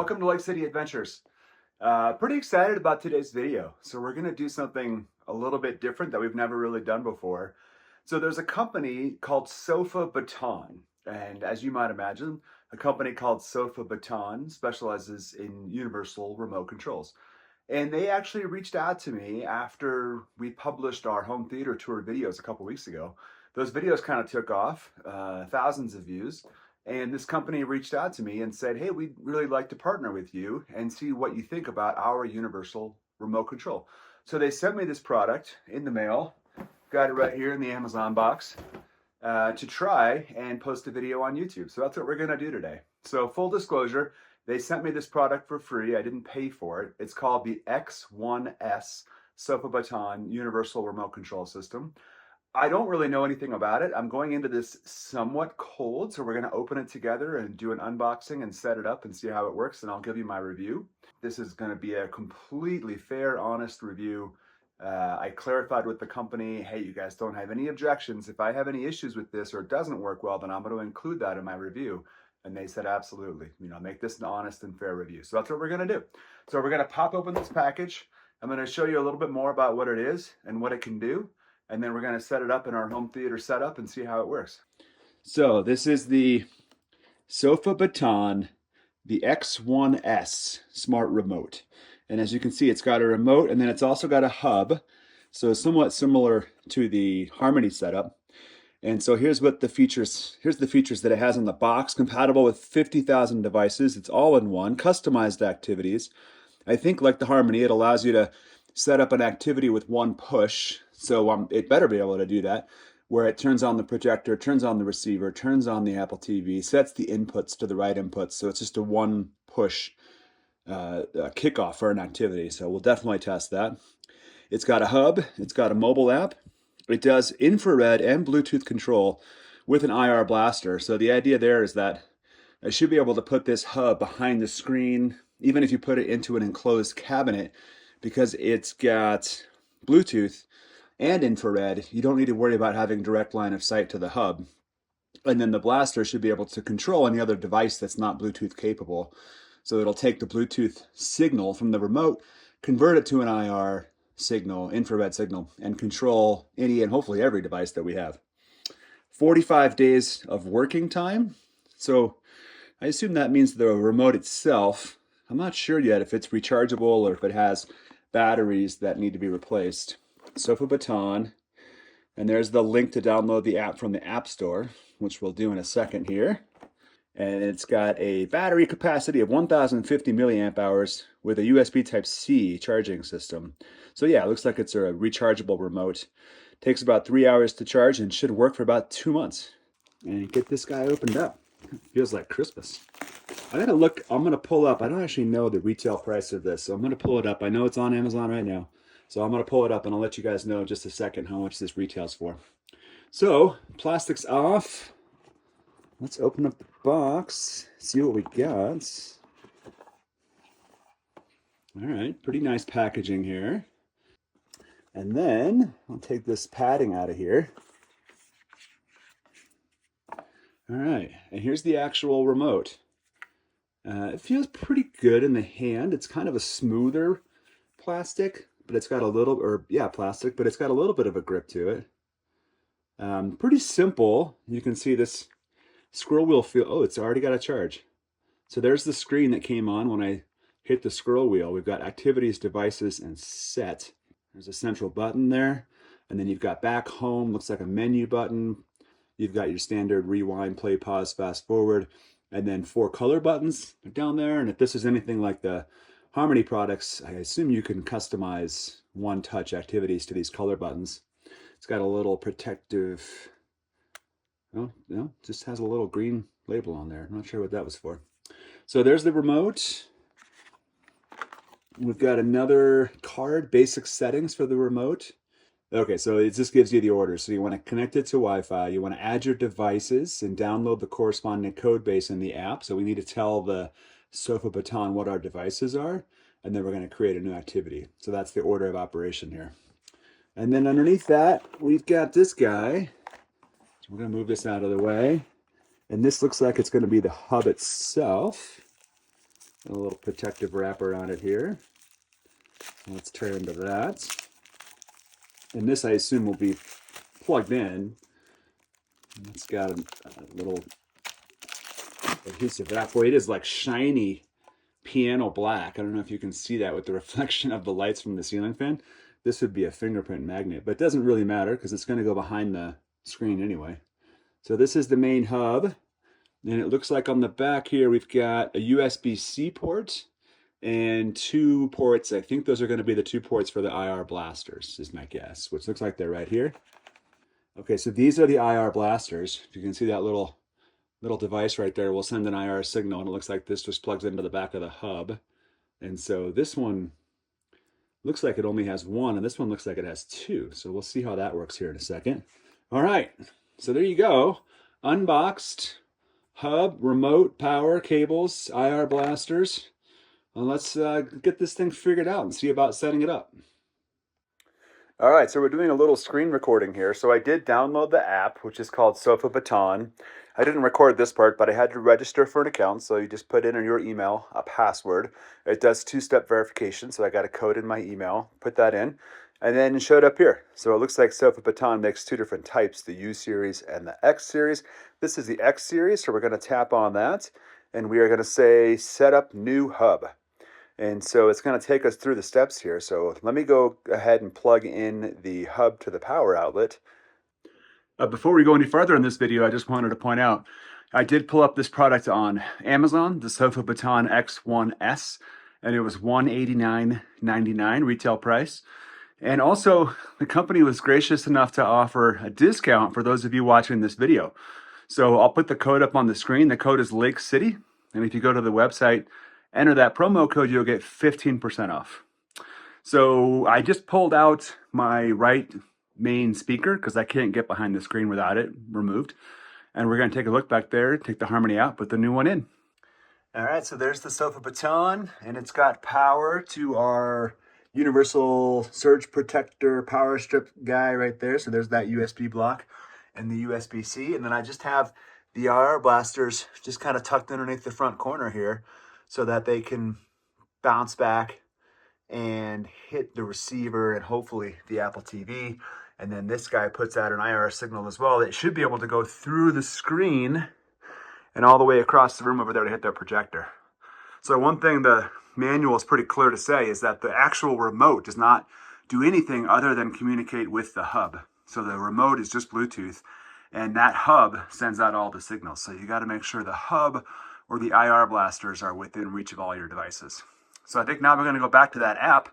welcome to Lake City Adventures. Pretty excited about today's video. So we're going to do something a little bit different that we've never really done before. So there's a company called SofaBaton, and as you might imagine, a company called SofaBaton specializes in universal remote controls. And they actually reached out to me after we published our home theater tour videos a couple weeks ago. Those videos kind of took off, thousands of views. And this company reached out to me and said, hey, we'd really like to partner with you and see what you think about our universal remote control. So they sent me this product in the mail, got it right here in the Amazon box, to try and post a video on YouTube. So that's what we're gonna do today. So full disclosure, they sent me this product for free. I didn't pay for it. It's called the X1S SofaBaton Universal Remote Control System. I don't really know anything about it. I'm going into this somewhat cold, so we're going to open it together and do an unboxing and set it up and see how it works, and I'll give you my review. This is going to be a completely fair, honest review. I clarified with the company, hey, you guys don't have any objections. If I have any issues with this or it doesn't work well, then I'm going to include that in my review. And they said, absolutely, make this an honest and fair review. So that's what we're going to do. So we're going to pop open this package. I'm going to show you a little bit more about what it is and what it can do. And then we're going to set it up in our home theater setup and see how it works. So this is the SofaBaton, the X1S smart remote. And as you can see, it's got a remote and then it's also got a hub. So somewhat similar to the Harmony setup. And so here's the features that it has in the box. Compatible with 50,000 devices. It's all in one. Customized activities. I think like the Harmony, it allows you to set up an activity with one push. So it better be able to do that, where it turns on the projector, turns on the receiver, turns on the Apple TV, sets the inputs to the right inputs. So it's just a one push kickoff for an activity. So we'll definitely test that. It's got a hub. It's got a mobile app. It does infrared and Bluetooth control with an IR blaster. So the idea there is that I should be able to put this hub behind the screen, even if you put it into an enclosed cabinet, because it's got Bluetooth and infrared. You don't need to worry about having direct line of sight to the hub. And then the blaster should be able to control any other device that's not Bluetooth capable. So it'll take the Bluetooth signal from the remote, convert it to an IR signal, infrared signal, and control any and hopefully every device that we have. 45 days of working time. So I assume that means the remote itself. I'm not sure yet if it's rechargeable or if it has batteries that need to be replaced. SofaBaton, and there's the link to download the app from the App Store, which we'll do in a second here. And it's got a battery capacity of 1,050 milliamp hours with a USB Type-C charging system. So yeah, it looks like it's a rechargeable remote. Takes about 3 hours to charge and should work for about 2 months. And get this guy opened up. Feels like Christmas. I gotta look, I'm gonna pull up, I don't actually know the retail price of this, so I'm gonna pull it up. I know it's on Amazon right now. So I'm gonna pull it up and I'll let you guys know in just a second how much this retails for. So, plastic's off. Let's open up the box, see what we got. All right, pretty nice packaging here. And then I'll take this padding out of here. All right, and here's the actual remote. It feels pretty good in the hand. It's kind of a smoother plastic, but it's got a little, plastic, but it's got a little bit of a grip to it. Pretty simple. You can see this scroll wheel it's already got a charge. So there's the screen that came on when I hit the scroll wheel. We've got activities, devices, and set. There's a central button there. And then you've got back, home, looks like a menu button. You've got your standard rewind, play, pause, fast forward, and then 4 color buttons down there. And if this is anything like the Harmony products, I assume you can customize one-touch activities to these color buttons. It's got a little protective, just has a little green label on there. I'm not sure what that was for. So there's the remote. We've got another card, basic settings for the remote. Okay, so it just gives you the orders. So you want to connect it to Wi-Fi, you want to add your devices and download the corresponding code base in the app. So we need to tell the SofaBaton what our devices are, and then we're going to create a new activity. So that's the order of operation here. And then underneath that, we've got this guy. So we're going to move this out of the way. And this looks like it's going to be the hub itself. A little protective wrapper on it here. Let's turn into that. And this, I assume, will be plugged in. It's got a little adhesive wrap. Boy, it is like shiny piano black. I don't know if you can see that with the reflection of the lights from the ceiling fan. This would be a fingerprint magnet, but it doesn't really matter because it's going to go behind the screen anyway. So this is the main hub. And it looks like on the back here, we've got a USB-C port and 2 ports. I think those are going to be the 2 ports for the IR blasters, is my guess, which looks like they're right here. Okay, so these are the IR blasters. If you can see that little device right there, will send an IR signal, and it looks like this just plugs into the back of the hub. And so this one looks like it only has 1, and this one looks like it has 2. So we'll see how that works here in a second. All right, so there you go. Unboxed hub, remote, power, cables, IR blasters. Well, let's get this thing figured out and see about setting it up. All right, so we're doing a little screen recording here. So I did download the app, which is called SofaBaton. I didn't record this part, but I had to register for an account. So you just put in your email, a password. It does 2-step verification. So I got a code in my email, put that in, and then it showed up here. So it looks like SofaBaton makes 2 different types, the U series and the X series. This is the X series, so we're going to tap on that, and we are going to say set up new hub. And so it's going to take us through the steps here. So let me go ahead and plug in the hub to the power outlet. Before we go any further in this video, I just wanted to point out, I did pull up this product on Amazon, the SofaBaton X1S, and it was $189.99 retail price. And also, the company was gracious enough to offer a discount for those of you watching this video. So I'll put the code up on the screen. The code is Lake City. And if you go to the website, enter that promo code, you'll get 15% off. So I just pulled out my right main speaker because I can't get behind the screen without it removed. And we're going to take a look back there, take the Harmony out, put the new one in. All right, so there's the SofaBaton, and it's got power to our universal surge protector power strip guy right there. So there's that USB block and the USB-C. And then I just have the IR blasters just kind of tucked underneath the front corner here so that they can bounce back and hit the receiver and hopefully the Apple TV. And then this guy puts out an IR signal as well. It should be able to go through the screen and all the way across the room over there to hit their projector. So one thing the manual is pretty clear to say is that the actual remote does not do anything other than communicate with the hub. So the remote is just Bluetooth, and that hub sends out all the signals. So you got to make sure the hub or the IR blasters are within reach of all your devices. So I think now we're going to go back to that app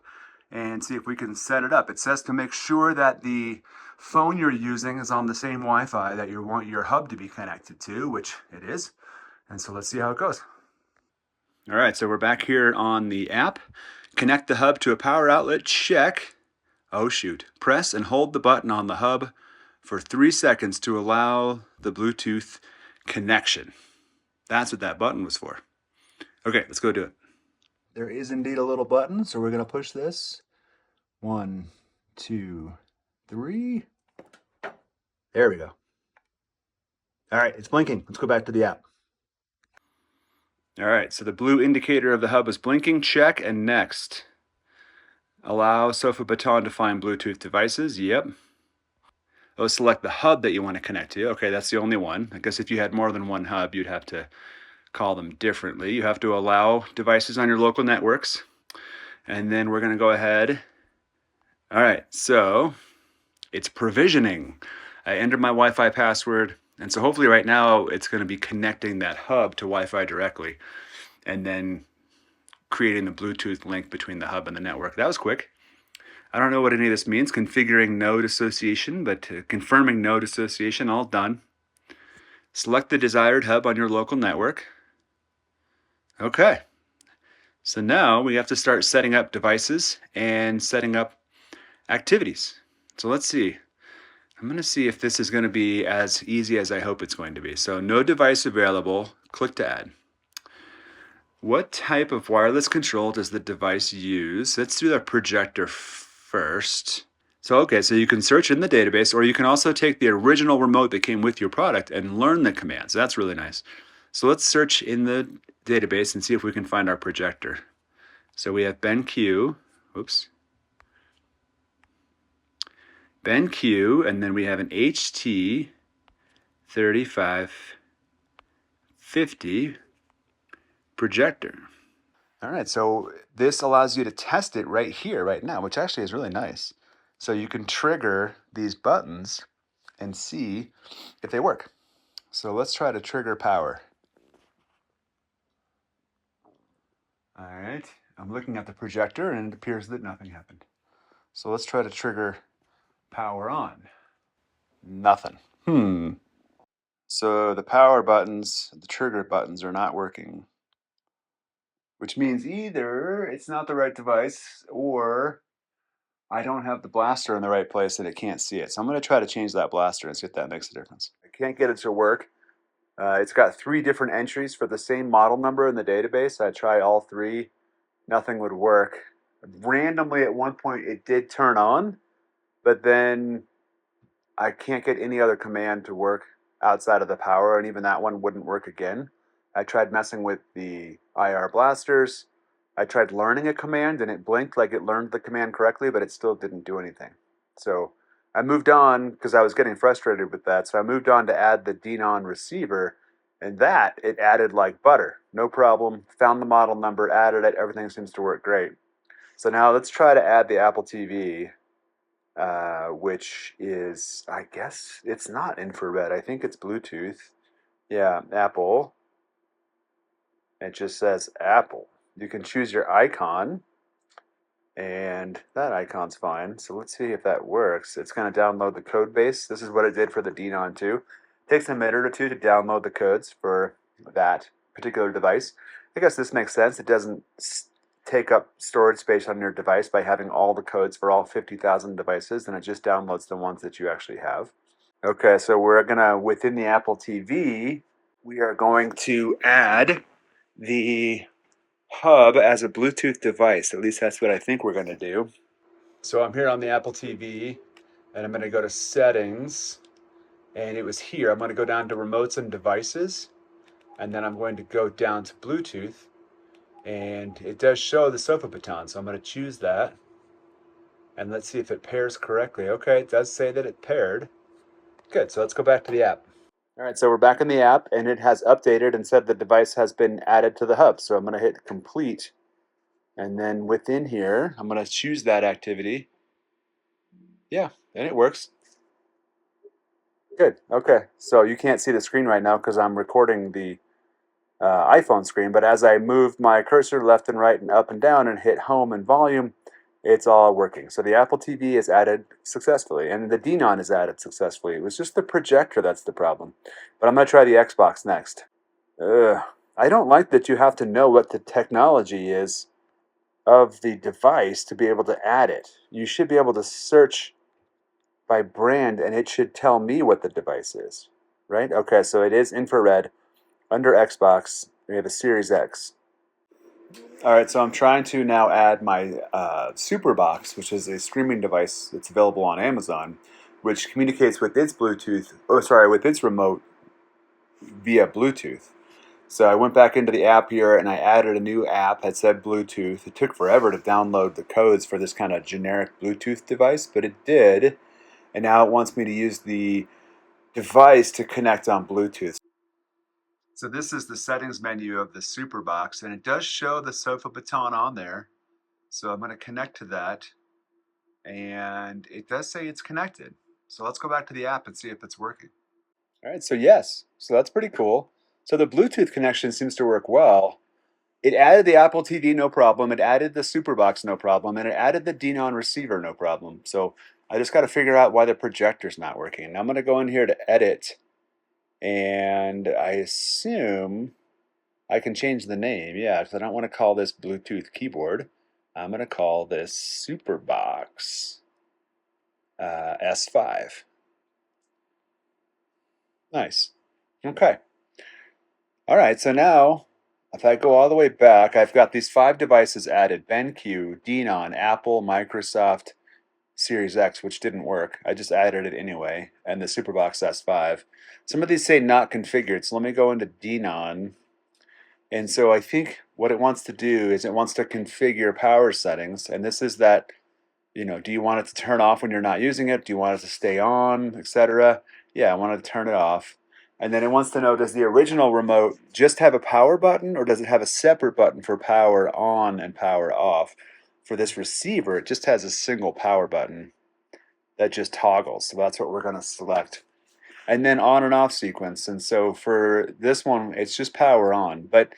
and see if we can set it up. It says to make sure that the phone you're using is on the same Wi-Fi that you want your hub to be connected to, which it is. And so let's see how it goes. All right, so we're back here on the app. Connect the hub to a power outlet, check. Oh shoot, press and hold the button on the hub for 3 seconds to allow the Bluetooth connection. That's what that button was for. Okay, let's go do it. There is indeed a little button, so we're going to push this. 1, 2, 3. There we go. All right, it's blinking. Let's go back to the app. All right, so the blue indicator of the hub is blinking. Check, and next. Allow SofaBaton to find Bluetooth devices. Yep. Oh, select the hub that you want to connect to. Okay, that's the only one. I guess if you had more than one hub, you'd have to call them differently. You have to allow devices on your local networks. And then we're going to go ahead. All right, so it's provisioning. I entered my Wi-Fi password. And so hopefully right now it's going to be connecting that hub to Wi-Fi directly and then creating the Bluetooth link between the hub and the network. That was quick. I don't know what any of this means, configuring node association, but confirming node association, all done. Select the desired hub on your local network. Okay, so now we have to start setting up devices and setting up activities. So let's see. I'm going to see if this is going to be as easy as I hope it's going to be. So no device available, click to add. What type of wireless control does the device use? Let's do the projector first. So okay, so you can search in the database, or you can also take the original remote that came with your product and learn the commands. That's really nice. So let's search in the database and see if we can find our projector. So we have BenQ, BenQ, and then we have an HT3550 projector. All right, so this allows you to test it right here, right now, which actually is really nice. So you can trigger these buttons and see if they work. So let's try to trigger power. All right, I'm looking at the projector and it appears that nothing happened. So let's try to trigger power on. Nothing. So the power buttons, the trigger buttons are not working, which means either it's not the right device or I don't have the blaster in the right place and it can't see it. So I'm going to try to change that blaster and see if that makes a difference. I can't get it to work. It's got 3 different entries for the same model number in the database. I tried all 3. Nothing would work. Randomly at one point it did turn on, but then I can't get any other command to work outside of the power, and even that one wouldn't work again. I tried messing with the IR blasters. I tried learning a command, and it blinked like it learned the command correctly, but it still didn't do anything. So I moved on because I was getting frustrated with that. So I moved on to add the Denon receiver, and that it added like butter. No problem. Found the model number, added it. Everything seems to work great. So now let's try to add the Apple TV. Which is, I guess, it's not infrared. I think it's Bluetooth. Yeah, Apple. It just says Apple. You can choose your icon, and that icon's fine. So let's see if that works. It's going to download the code base. This is what it did for the Denon 2. It takes a minute or two to download the codes for that particular device. I guess this makes sense. It doesn't take up storage space on your device by having all the codes for all 50,000 devices, and it just downloads the ones that you actually have. Okay, so we're gonna, within the Apple TV, we are going to add the hub as a Bluetooth device. At least that's what I think we're gonna do. So I'm here on the Apple TV, and I'm gonna go to settings, and it was here. I'm gonna go down to remotes and devices, and then I'm going to go down to Bluetooth. And it does show the SofaBaton, so I'm going to choose that. And let's see if it pairs correctly. Okay, it does say that it paired. Good, so let's go back to the app. All right, so we're back in the app, and it has updated and said the device has been added to the hub. So I'm going to hit complete. And then within here, I'm going to choose that activity. Yeah, and it works. Good, okay. So you can't see the screen right now because I'm recording the iPhone screen, but as I move my cursor left and right and up and down and hit home and volume, it's all working. So the Apple TV is added successfully, and the Denon is added successfully. It was just the projector that's the problem. But I'm going to try the Xbox next. I don't like that you have to know what the technology is of the device to be able to add it. You should be able to search by brand, and it should tell me what the device is, right? Okay, so it is infrared. Under Xbox, we have a Series X. All right, so I'm trying to now add my Superbox, which is a streaming device that's available on Amazon, which communicates with its Bluetooth, with its remote via Bluetooth. So I went back into the app here and I added a new app that said Bluetooth. It took forever to download the codes for this kind of generic Bluetooth device, but it did. And now it wants me to use the device to connect on Bluetooth. So this is the settings menu of the Superbox, and it does show the SofaBaton on there. So I'm going to connect to that, and it does say it's connected. So let's go back to the app and see if it's working. All right, so yes, so that's pretty cool. So the Bluetooth connection seems to work well. It added the Apple TV, no problem. It added the Superbox, no problem. And it added the Denon receiver, no problem. So I just got to figure out why the projector's not working. Now I'm going to go in here to edit. And I assume I can change the name, yeah, because I don't want to call this Bluetooth keyboard. I'm going to call this Superbox S5. Nice. Okay. All right, so now if I go all the way back, I've got these 5 devices added: BenQ, Denon, Apple, Microsoft, Series X, which didn't work. I just added it anyway, and the Superbox S5. Some of these say not configured, so let me go into DNON. And so I think what it wants to do is it wants to configure power settings, and this is that, do you want it to turn off when you're not using it? Do you want it to stay on, etc.? Yeah, I want to turn it off. And then it wants to know, does the original remote just have a power button, or does it have a separate button for power on and power off? For this receiver, it just has a single power button that just toggles. So that's what we're going to select. And then on and off sequence. And so for this one, it's just power on. But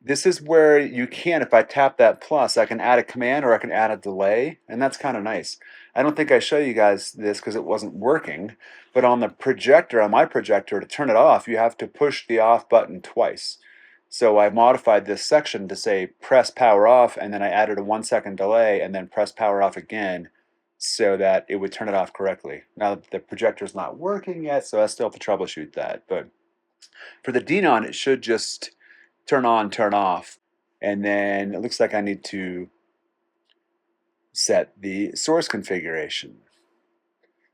this is where you can, if I tap that plus, I can add a command or I can add a delay, and that's kind of nice. I don't think I show you guys this because it wasn't working, but on the projector, on my projector, to turn it off, you have to push the off button twice. So I modified this section to say press power off, and then I added a 1 second delay, and then press power off again so that it would turn it off correctly. Now the projector's not working yet, so I still have to troubleshoot that. But for the DNON, it should just turn on, turn off. And then it looks like I need to set the source configuration.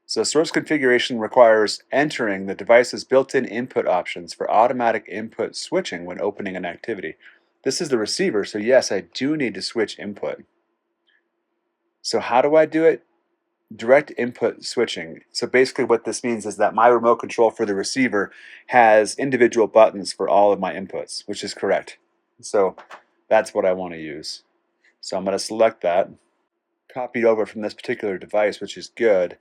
So source configuration requires entering the device's built-in input options for automatic input switching when opening an activity. This is the receiver, so yes, I do need to switch input. So how do I do it? Direct input switching. So basically what this means is that my remote control for the receiver has individual buttons for all of my inputs, which is correct. So that's what I want to use. So I'm going to select that, copy it over from this particular device, which is good.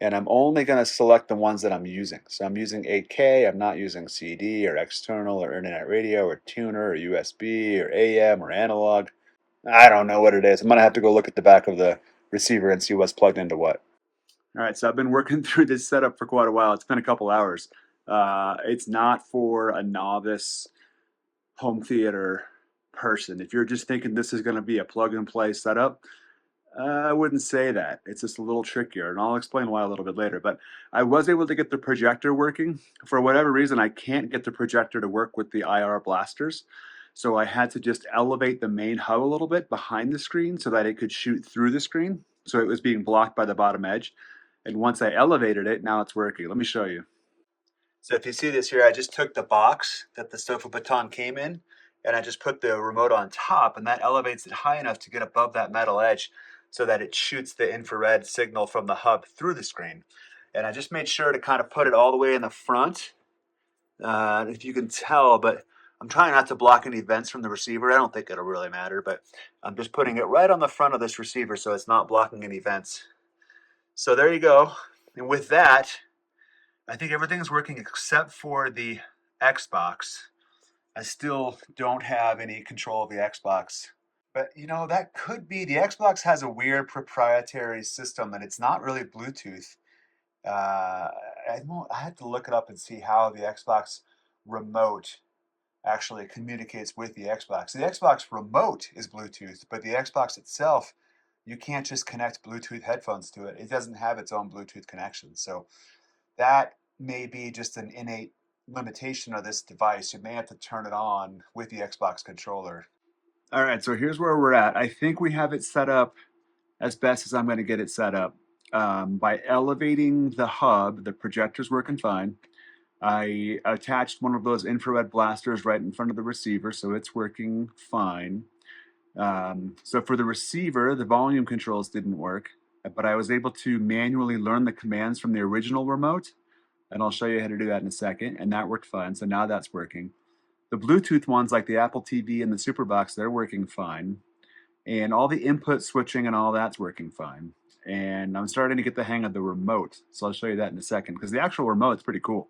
And I'm only going to select the ones that I'm using. So I'm using 8K, I'm not using CD or external or internet radio or tuner or USB or AM or analog. I don't know what it is. I'm going to have to go look at the back of the receiver and see what's plugged into what. All right, so I've been working through this setup for quite a while. It's been a couple hours. It's not for a novice home theater person. If you're just thinking this is going to be a plug-and-play setup, I wouldn't say that. It's just a little trickier, and I'll explain why a little bit later. But I was able to get the projector working. For whatever reason, I can't get the projector to work with the IR blasters. So I had to just elevate the main hub a little bit behind the screen so that it could shoot through the screen. So it was being blocked by the bottom edge. And once I elevated it, now it's working. Let me show you. So if you see this here, I just took the box that the SofaBaton came in, and I just put the remote on top, and that elevates it high enough to get above that metal edge so that it shoots the infrared signal from the hub through the screen. And I just made sure to kind of put it all the way in the front, if you can tell, but I'm trying not to block any vents from the receiver. I don't think it'll really matter, but I'm just putting it right on the front of this receiver so it's not blocking any vents. So there you go. And with that, I think everything's working except for the Xbox. I still don't have any control of the Xbox. But that could be, the Xbox has a weird proprietary system and it's not really Bluetooth. I had to look it up and see how the Xbox remote actually communicates with the Xbox. The Xbox remote is Bluetooth, but the Xbox itself, you can't just connect Bluetooth headphones to it. It doesn't have its own Bluetooth connection. So that may be just an innate limitation of this device. You may have to turn it on with the Xbox controller. All right, so here's where we're at. I think we have it set up as best as I'm going to get it set up. By elevating the hub, the projector's working fine. I attached one of those infrared blasters right in front of the receiver, so it's working fine. So for the receiver, the volume controls didn't work, but I was able to manually learn the commands from the original remote, and I'll show you how to do that in a second, and that worked fine, so now that's working. The Bluetooth ones, like the Apple TV and the Superbox, they're working fine, and all the input switching and all that's working fine. And I'm starting to get the hang of the remote, so I'll show you that in a second, because the actual remote's pretty cool.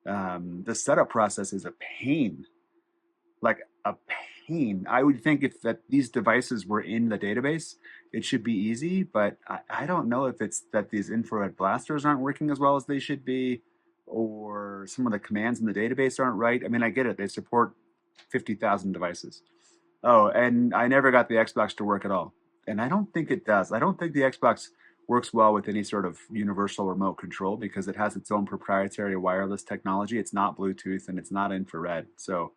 The setup process is a pain, like a pain. I would think if that these devices were in the database, it should be easy, but I don't know if it's that these infrared blasters aren't working as well as they should be, or some of the commands in the database aren't right. I mean, I get it. They support 50,000 devices. Oh, and I never got the Xbox to work at all. And I don't think it does. I don't think the Xbox works well with any sort of universal remote control because it has its own proprietary wireless technology. It's not Bluetooth and it's not infrared. So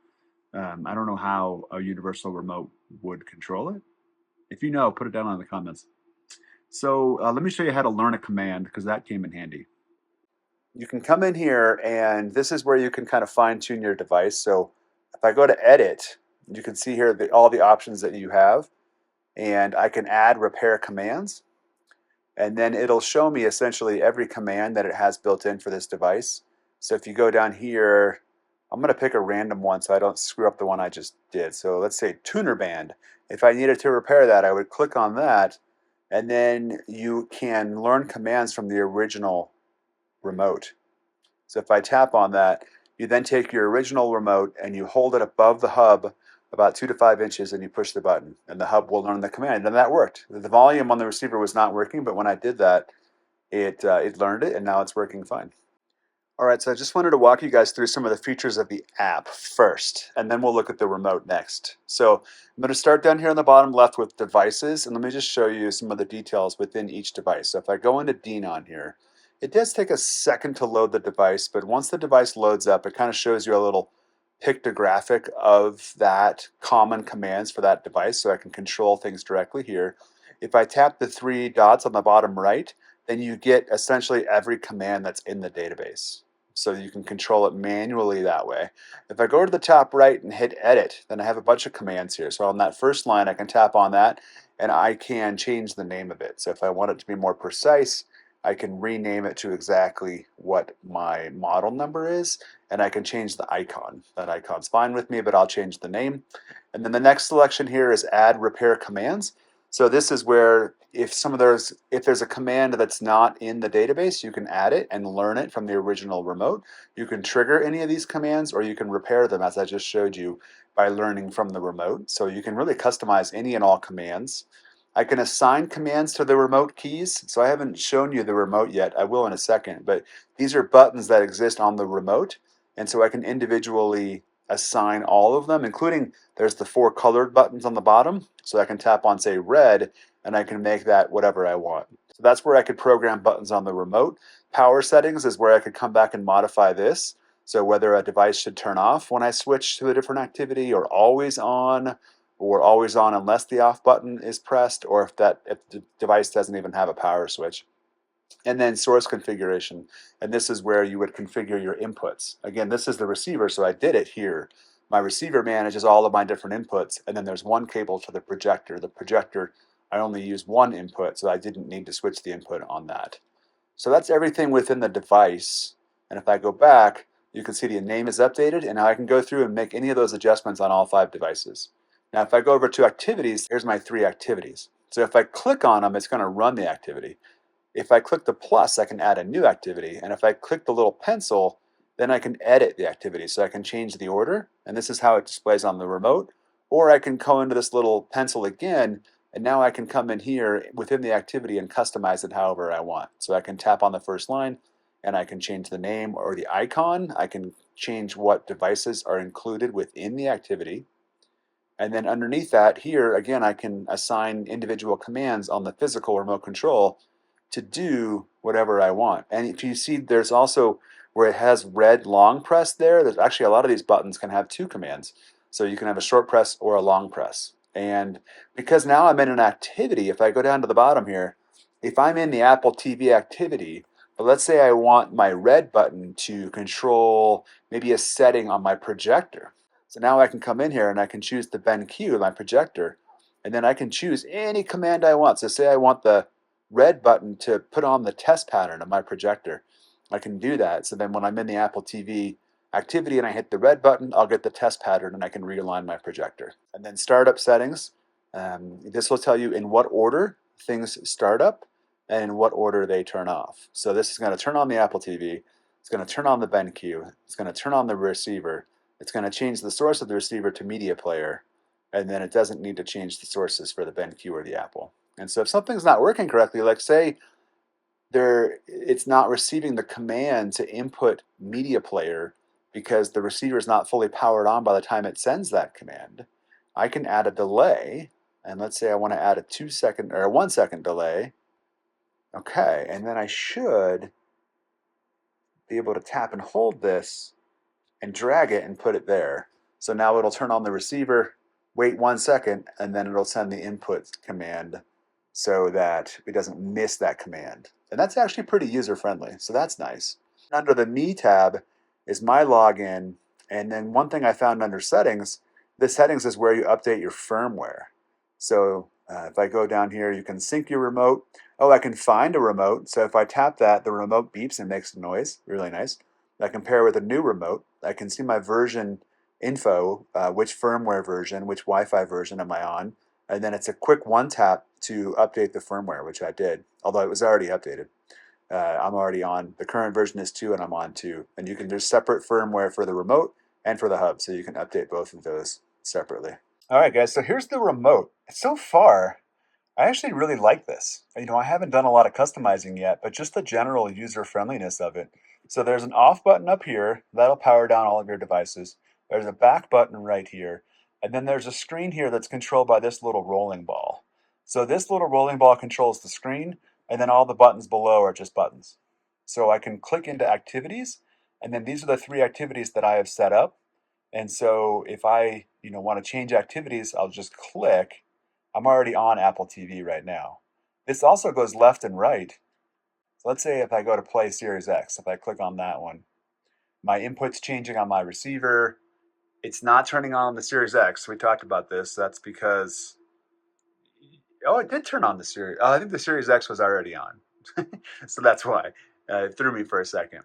I don't know how a universal remote would control it. If you know, put it down in the comments. So let me show you how to learn a command because that came in handy. You can come in here and this is where you can kind of fine tune your device. So if I go to edit, you can see here all the options that you have, and I can add repair commands, and then it'll show me essentially every command that it has built in for this device. So if you go down here, I'm going to pick a random one so I don't screw up the one I just did. So let's say tuner band. If I needed to repair that, I would click on that, and then you can learn commands from the original remote. So if I tap on that, you then take your original remote and you hold it above the hub about 2 to 5 inches and you push the button and the hub will learn the command. And that worked. The volume on the receiver was not working, but when I did that, it learned it and now it's working fine. All right, so I just wanted to walk you guys through some of the features of the app first, and then we'll look at the remote next. So I'm going to start down here on the bottom left with devices, and let me just show you some of the details within each device. So if I go into Denon here, it does take a second to load the device, but once the device loads up, it kind of shows you a little pictographic of that common commands for that device, so I can control things directly here. If I tap the 3 dots on the bottom right, then you get essentially every command that's in the database. So you can control it manually that way. If I go to the top right and hit edit, then I have a bunch of commands here. So on that first line, I can tap on that and I can change the name of it. So if I want it to be more precise, I can rename it to exactly what my model number is, and I can change the icon. That icon's fine with me, but I'll change the name. And then the next selection here is add repair commands. So this is where if there's a command that's not in the database, you can add it and learn it from the original remote. You can trigger any of these commands or you can repair them as I just showed you by learning from the remote. So you can really customize any and all commands. I can assign commands to the remote keys. So I haven't shown you the remote yet. I will in a second, but these are buttons that exist on the remote. And so I can individually assign all of them, including there's the 4 colored buttons on the bottom. So I can tap on, say, red, and I can make that whatever I want. So that's where I could program buttons on the remote. Power settings is where I could come back and modify this. So whether a device should turn off when I switch to a different activity, or always on unless the off button is pressed, or if the device doesn't even have a power switch. And then source configuration. And this is where you would configure your inputs. Again, this is the receiver, so I did it here. My receiver manages all of my different inputs, and then there's one cable to the projector. The projector, I only use one input, so I didn't need to switch the input on that. So that's everything within the device. And if I go back, you can see the name is updated, and now I can go through and make any of those adjustments on all 5 devices. Now, if I go over to activities, here's my 3 activities. So if I click on them, it's going to run the activity. If I click the plus, I can add a new activity. And if I click the little pencil, then I can edit the activity. So I can change the order, and this is how it displays on the remote. Or I can go into this little pencil again, and now I can come in here within the activity and customize it however I want. So I can tap on the first line, and I can change the name or the icon. I can change what devices are included within the activity. And then underneath that, here, again, I can assign individual commands on the physical remote control to do whatever I want. And if you see, there's also where it has red long press there's actually a lot of these buttons can have 2 commands. So you can have a short press or a long press. And because now I'm in an activity, if I go down to the bottom here, if I'm in the Apple TV activity, but let's say I want my red button to control maybe a setting on my projector. So now I can come in here and I can choose the BenQ, my projector, and then I can choose any command I want. So say I want the red button to put on the test pattern of my projector. I can do that. So then when I'm in the Apple TV activity and I hit the red button, I'll get the test pattern and I can realign my projector. And then startup settings. This will tell you in what order things start up and in what order they turn off. So this is going to turn on the Apple TV. It's going to turn on the BenQ. It's going to turn on the receiver. It's going to change the source of the receiver to media player. And then it doesn't need to change the sources for the BenQ or the Apple. And so if something's not working correctly, like say it's not receiving the command to input media player because the receiver is not fully powered on by the time it sends that command, I can add a delay. And let's say I want to add a 2-second or a 1-second delay. Okay, and then I should be able to tap and hold this and drag it and put it there. So now it'll turn on the receiver, wait 1 second, and then it'll send the input command so that it doesn't miss that command. And that's actually pretty user-friendly, so that's nice. Under the Me tab is my login, and then one thing I found under settings, the settings is where you update your firmware. So if I go down here, you can sync your remote. Oh, I can find a remote. So if I tap that, the remote beeps and makes a noise. Really nice. I compare with a new remote. I can see my version info, which firmware version, which Wi-Fi version am I on. And then it's a quick one tap to update the firmware, which I did, although it was already updated. I'm already on, the current version is 2 and I'm on 2. And you can, there's separate firmware for the remote and for the hub, so you can update both of those separately. All right, guys, so here's the remote. So far, I actually really like this. I haven't done a lot of customizing yet, but just the general user friendliness of it. So there's an off button up here that'll power down all of your devices. There's a back button right here. And then there's a screen here that's controlled by this little rolling ball. So this little rolling ball controls the screen, and then all the buttons below are just buttons. So I can click into activities, and then these are the 3 activities that I have set up. And so if I, want to change activities, I'll just click. I'm already on Apple TV right now. This also goes left and right. So let's say if I go to play Series X, if I click on that one, my input's changing on my receiver. It's not turning on the Series X. We talked about this. That's because, oh, it did turn on the Series. I think the Series X was already on. So that's why. It threw me for a second.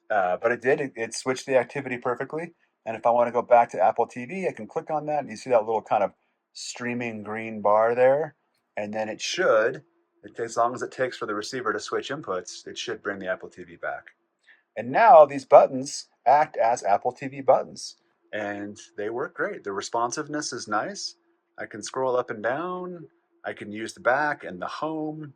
But it did. It switched the activity perfectly. And if I want to go back to Apple TV, I can click on that. And you see that little kind of streaming green bar there. And then it should, as long as it takes for the receiver to switch inputs, it should bring the Apple TV back. And now these buttons act as Apple TV buttons. And they work great. The responsiveness is nice. I can scroll up and down. I can use the back and the home.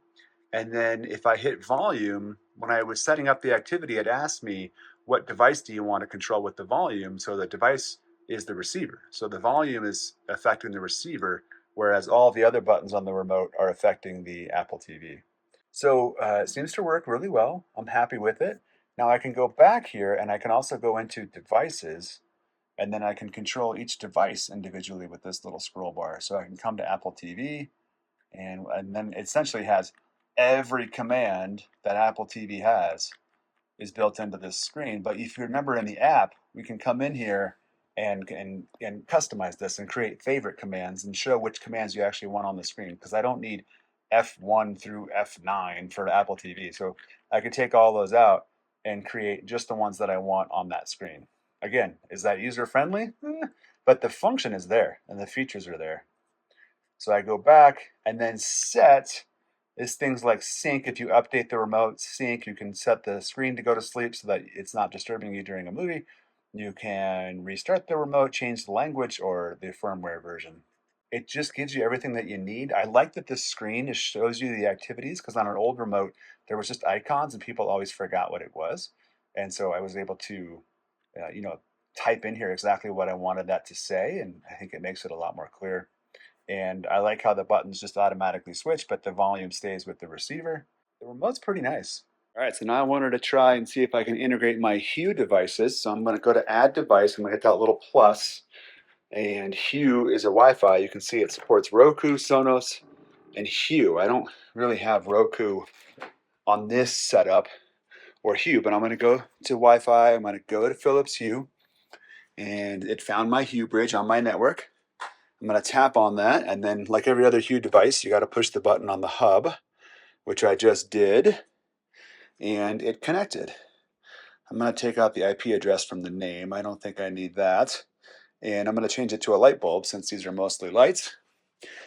And then if I hit volume, when I was setting up the activity, it asked me, what device do you want to control with the volume? So the device is the receiver. So the volume is affecting the receiver, whereas all the other buttons on the remote are affecting the Apple TV. So it seems to work really well. I'm happy with it. Now I can go back here and I can also go into devices, and then I can control each device individually with this little scroll bar. So I can come to Apple TV, and then it essentially has every command that Apple TV has is built into this screen. But if you remember in the app, we can come in here and customize this and create favorite commands and show which commands you actually want on the screen, because I don't need F1 through F9 for the Apple TV. So I could take all those out and create just the ones that I want on that screen. Again, is that user friendly? But the function is there and the features are there. So I go back, and then set is things like sync. If you update the remote, sync, you can set the screen to go to sleep so that it's not disturbing you during a movie. You can restart the remote, change the language or the firmware version. It just gives you everything that you need. I like that this screen just shows you the activities, because on an old remote, there was just icons and people always forgot what it was. And so I was able to, type in here exactly what I wanted that to say, and I think it makes it a lot more clear. And I like how the buttons just automatically switch, but the volume stays with the receiver. The remote's pretty nice. All right, so now I wanted to try and see if I can integrate my Hue devices. So I'm going to go to Add Device. I'm going to hit that little plus. And Hue is a Wi-Fi. You can see it supports Roku, Sonos, and Hue. I don't really have Roku on this setup or Hue, but I'm going to go to Wi-Fi. I'm going to go to Philips Hue. And it found my Hue bridge on my network. I'm going to tap on that, and then like every other Hue device, you got to push the button on the hub, which I just did, and it connected. I'm going to take out the IP address from the name. I don't think I need that. And I'm going to change it to a light bulb, since these are mostly lights.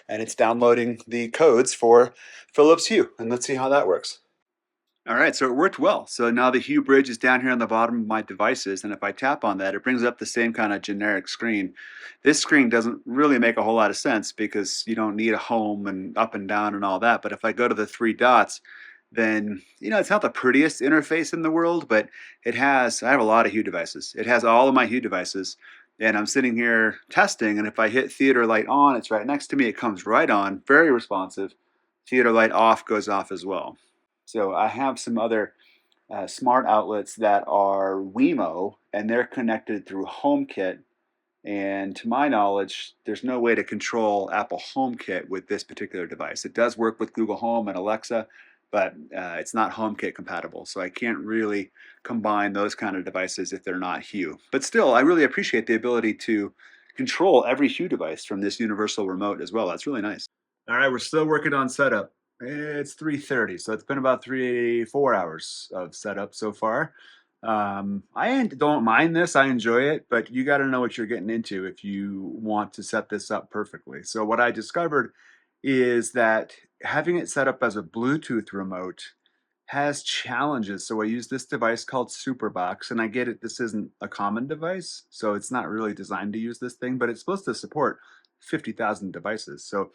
And it's downloading the codes for Philips Hue, and let's see how that works. All right, so it worked well. So now the Hue bridge is down here on the bottom of my devices, and if I tap on that, it brings up the same kind of generic screen. This screen doesn't really make a whole lot of sense because you don't need a home and up and down and all that, but if I go to the 3 dots, then, it's not the prettiest interface in the world, but I have a lot of Hue devices. It has all of my Hue devices, and I'm sitting here testing, and if I hit theater light on, it's right next to me, it comes right on, very responsive. Theater light off goes off as well. So I have some other smart outlets that are Wemo, and they're connected through HomeKit And to my knowledge, there's no way to control Apple HomeKit with this particular device. It does work with Google Home and Alexa, but it's not HomeKit compatible. So I can't really combine those kind of devices if they're not Hue. But still, I really appreciate the ability to control every Hue device from this universal remote as well. That's really nice. All right, we're still working on setup. It's 3:30, so it's been about 4 hours of setup so far. I don't mind this. I enjoy it, but you got to know what you're getting into if you want to set this up perfectly. So what I discovered is that having it set up as a Bluetooth remote has challenges. So I use this device called Superbox, and I get it. This isn't a common device, so it's not really designed to use this thing, but it's supposed to support 50,000 devices. So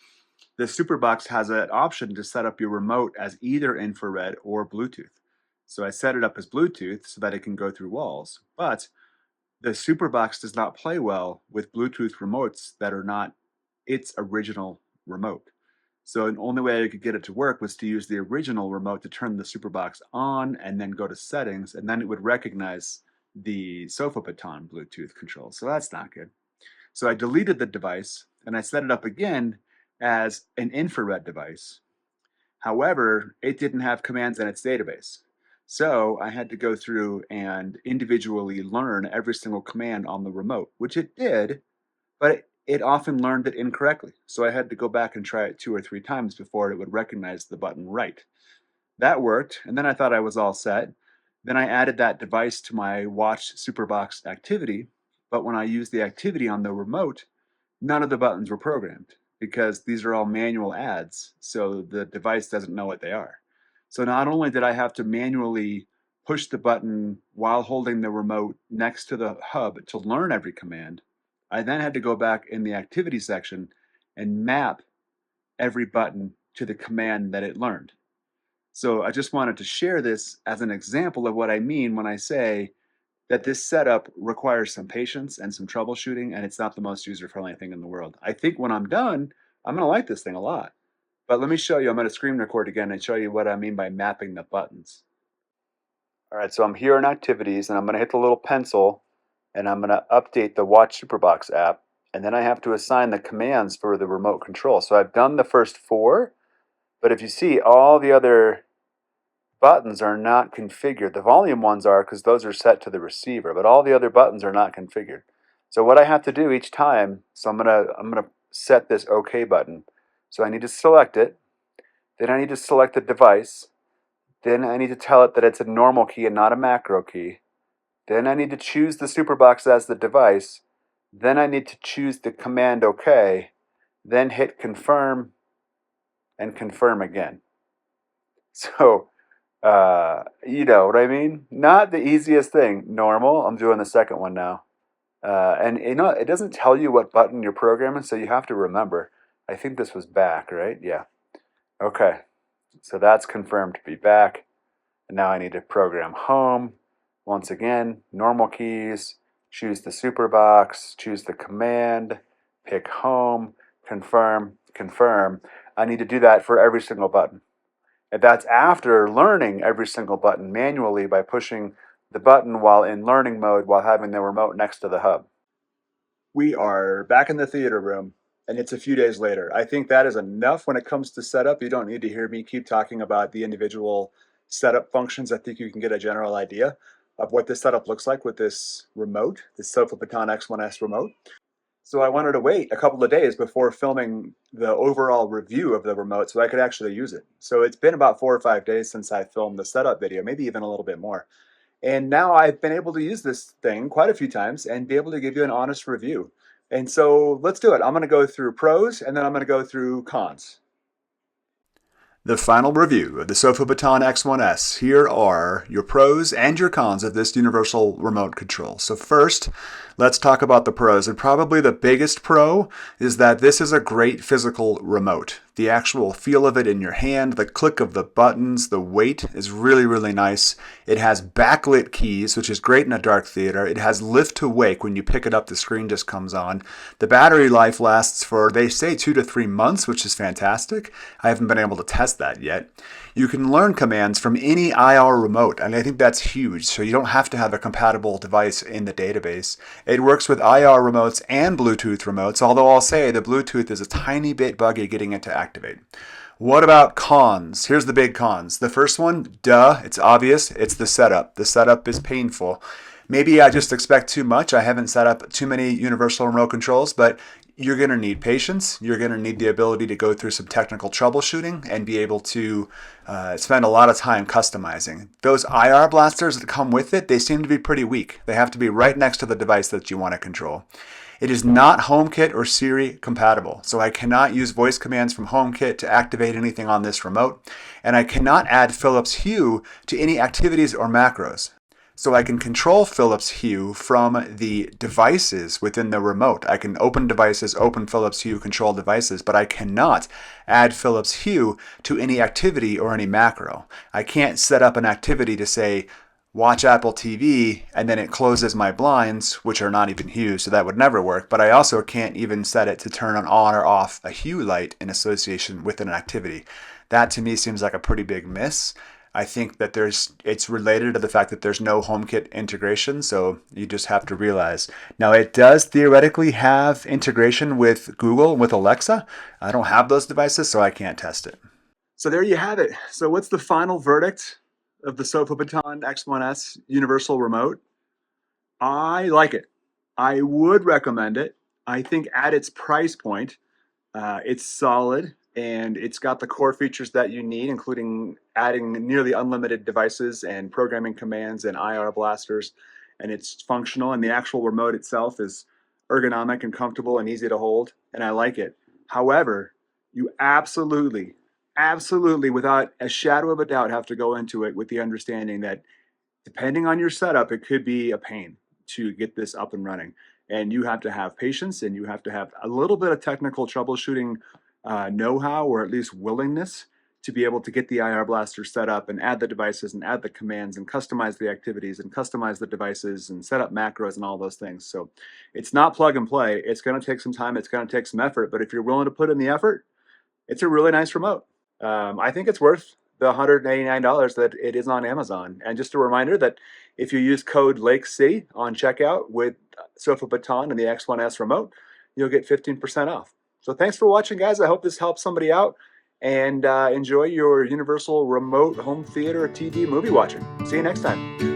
the Superbox has an option to set up your remote as either infrared or Bluetooth. So I set it up as Bluetooth so that it can go through walls. But the Superbox does not play well with Bluetooth remotes that are not its original remote. So the only way I could get it to work was to use the original remote to turn the Superbox on and then go to settings, and then it would recognize the SofaBaton Bluetooth control. So that's not good. So I deleted the device and I set it up again as an infrared device. However, it didn't have commands in its database. So I had to go through and individually learn every single command on the remote, which it did, but it often learned it incorrectly. So I had to go back and try it 2 or 3 times before it would recognize the button right. That worked, and then I thought I was all set. Then I added that device to my Watch Superbox activity, but when I used the activity on the remote, none of the buttons were programmed because these are all manual adds, so the device doesn't know what they are. So not only did I have to manually push the button while holding the remote next to the hub to learn every command, I then had to go back in the activity section and map every button to the command that it learned. So I just wanted to share this as an example of what I mean when I say that this setup requires some patience and some troubleshooting, and it's not the most user-friendly thing in the world. I think when I'm done, I'm going to like this thing a lot. But let me show you. I'm going to screen record again and show you what I mean by mapping the buttons. All right, so I'm here in Activities, and I'm going to hit the little pencil, and I'm going to update the Watch Superbox app, and then I have to assign the commands for the remote control. So I've done the first 4, but if you see, all the other buttons are not configured. The volume ones are because those are set to the receiver, but all the other buttons are not configured. So what I have to do each time, so I'm gonna set this OK button. So I need to select it, then I need to select the device, then I need to tell it that it's a normal key and not a macro key. Then I need to choose the Superbox as the device. Then I need to choose the command OK, then hit confirm and confirm again. So you know what I mean? Not the easiest thing. Normal. I'm doing the second one now. And you know, it doesn't tell you what button you're programming, so you have to remember. I think this was back, right? Yeah. Okay. So that's confirmed to be back. And now I need to program home. Once again, normal keys, choose the Superbox, choose the command, pick home, confirm, confirm. I need to do that for every single button. And that's after learning every single button manually by pushing the button while in learning mode while having the remote next to the hub. We are back in the theater room, and it's a few days later. I think that is enough when it comes to setup. You don't need to hear me keep talking about the individual setup functions. I think you can get a general idea of what this setup looks like with this remote, this SofaBaton X1S remote. So I wanted to wait a couple of days before filming the overall review of the remote so I could actually use it. So it's been about 4 or 5 days since I filmed the setup video, maybe even a little bit more. And now I've been able to use this thing quite a few times and be able to give you an honest review. And so let's do it. I'm going to go through pros and then I'm going to go through cons. The final review of the SofaBaton X1S. Here are your pros and your cons of this universal remote control. So first, let's talk about the pros. And probably the biggest pro is that this is a great physical remote. The actual feel of it in your hand, the click of the buttons, the weight is really, really nice. It has backlit keys, which is great in a dark theater. It has lift to wake. When you pick it up, the screen just comes on. The battery life lasts for, they say, 2 to 3 months, which is fantastic. I haven't been able to test that yet. You can learn commands from any IR remote, and I think that's huge. So you don't have to have a compatible device in the database. It works with IR remotes and Bluetooth remotes, although I'll say the Bluetooth is a tiny bit buggy getting it to activate. What about cons? Here's the big cons. The first one, duh, it's obvious, it's the setup. The setup is painful. Maybe I just expect too much. I haven't set up too many universal remote controls, but you're going to need patience. You're going to need the ability to go through some technical troubleshooting and be able to spend a lot of time customizing. Those IR blasters that come with it, they seem to be pretty weak. They have to be right next to the device that you want to control. It is not HomeKit or Siri compatible, so I cannot use voice commands from HomeKit to activate anything on this remote, and I cannot add Philips Hue to any activities or macros. So I can control Philips Hue from the devices within the remote. I can open devices, open Philips Hue control devices, but I cannot add Philips Hue to any activity or any macro. I can't set up an activity to say, watch Apple TV, and then it closes my blinds, which are not even Hue, so that would never work. But I also can't even set it to turn on or off a Hue light in association with an activity. That to me seems like a pretty big miss. I think that it's related to the fact that there's no HomeKit integration, so you just have to realize. Now, it does theoretically have integration with Google, with Alexa. I don't have those devices, so I can't test it. So there you have it. So what's the final verdict of the SofaBaton X1S Universal Remote? I like it. I would recommend it. I think at its price point, it's solid. And it's got the core features that you need, including adding nearly unlimited devices and programming commands and IR blasters. And it's functional, and the actual remote itself is ergonomic and comfortable and easy to hold, and I like it. However, you absolutely, without a shadow of a doubt, have to go into it with the understanding that depending on your setup, it could be a pain to get this up and running. And you have to have patience, and you have to have a little bit of technical troubleshooting know-how, or at least willingness, to be able to get the IR blaster set up and add the devices and add the commands and customize the activities and customize the devices and set up macros and all those things. So it's not plug and play. It's going to take some time. It's going to take some effort. But if you're willing to put in the effort, it's a really nice remote. I think it's worth the $189 that it is on Amazon. And just a reminder that if you use code LAKEC on checkout with SofaBaton and the X1S remote, you'll get 15% off. So thanks for watching, guys. I hope this helps somebody out, and enjoy your universal remote home theater TV movie watching. See you next time.